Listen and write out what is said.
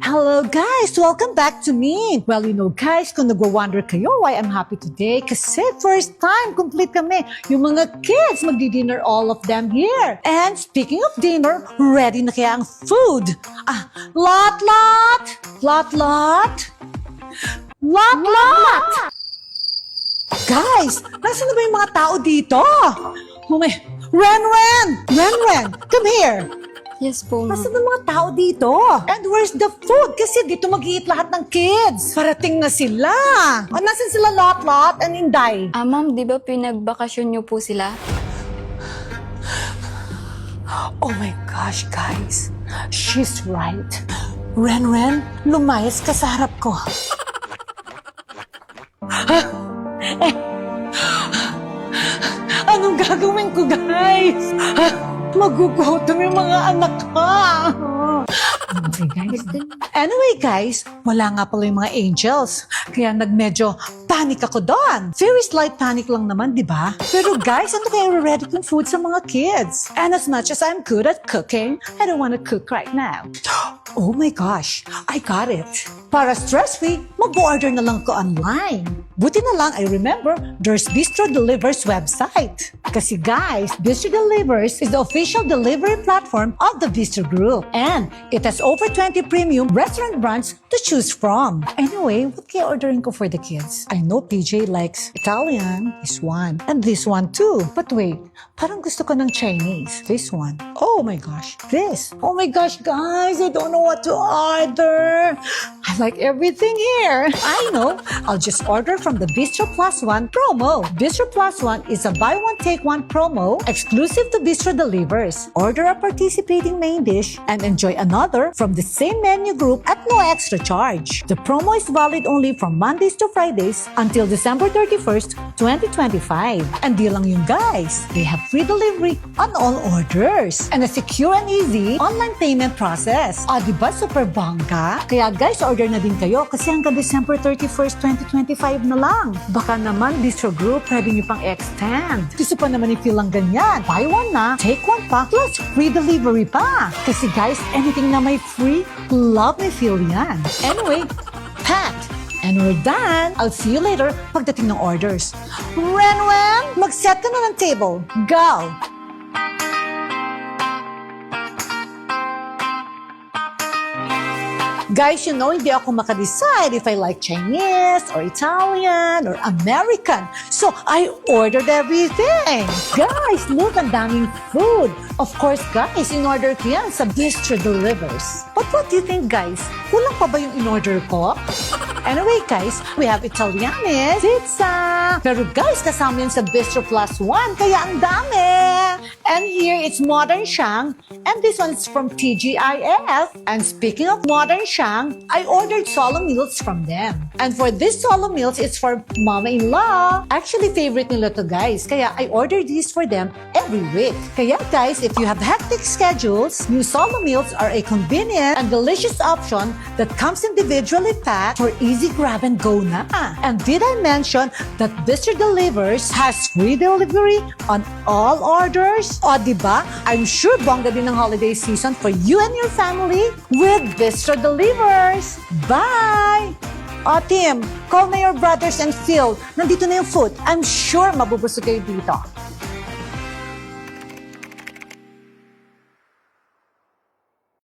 Hello guys! Welcome back to me! Well, guys, kung nagwa-wonder kayo why I'm happy today, kasi first time complete kami. Yung mga kids, magdi-dinner all of them here. And speaking of dinner, ready na kaya ang food? Lot! Guys, nasaan na ba yung mga tao dito? Oh my... Ren! Come here! Yes po, ma'am. Nasaan ang mga tao dito? And where's the food? Kasi dito mag-eat lahat ng kids. Parating na sila. Nasaan sila Lot and Inday? Ma'am, di ba pinagbakasyon niyo po sila? Oh my gosh, guys. She's right. Ren, lumayas ka sa harap ko. Anong gagawin ko, guys? Magugutom yung mga anak ko. Okay, guys. Anyway, guys, wala nga pala yung mga angels. Kaya nagmedyo panic ako doon. Very slight panic lang naman, di ba? Pero guys, ano kaya ready kong food sa mga kids? And as much as I'm good at cooking, I don't want to cook right now. Oh my gosh, I got it. Para stress-free, mag-order na lang ko online. Buti na lang, I remember, there's Bistro Delivers website. Kasi guys, Bistro Delivers is the official delivery platform of the Bistro Group. And it has over 20 premium restaurant brands to choose from. Anyway, what kaya ordering ko for the kids? I know PJ likes Italian, this one, and this one too. But wait, parang gusto ko ng Chinese. This one. Oh my gosh, this. Oh my gosh, guys, I don't know what to order. I like everything here. I know. I'll just order from the Bistro Plus One promo. Bistro Plus One is a buy one take one promo exclusive to Bistro Delivers. Order a participating main dish and enjoy another from the same menu group at no extra charge. The promo is valid only from Mondays to Fridays until December 31st, 2025. And di lang yun, guys. They have free delivery on all orders and a secure and easy online payment process. Diba super bangga? Kaya guys, order na din kayo kasi hanggang December 31st, 2025 na lang. Baka naman Bistro Group pwede nyo pang extend. Gusto pa naman i-feel lang ganyan. Buy one na, take one pa, plus free delivery pa. Kasi guys, anything na may free, love me feel yan. Anyway, packed. And we're done. I'll see you later pagdating ng orders. Ren, mag-set ka na ng table. Go! Guys, hindi ako makadecide if I like Chinese or Italian or American. So, I ordered everything. Guys, look, ang daming food. Of course, guys, in-order ko yan sa Bistro Delivers. But what do you think, guys? Kulang pa ba yung in-order ko? Anyway, guys, we have Italianis, pizza. Pero guys, kasama yan sa Bistro Plus One, kaya ang dami. And here, it's Modern Shang. And this one is from TGIF. And speaking of Modern Shang, I ordered solo meals from them. And for this solo meals, it's for mama-in-law. Actually, favorite nila to, guys. Kaya I ordered these for them every week. Kaya guys, if you have hectic schedules, new solo meals are a convenient and delicious option that comes individually packed for easy grab and go na. And did I mention that Bistro Delivers has free delivery on all orders? O, diba? I'm sure bongga din ng holiday season for you and your family with Bistro Delivers. Bye! O, Tim, call na your brothers and Phil. Nandito na yung food. I'm sure mabubusog kayo dito.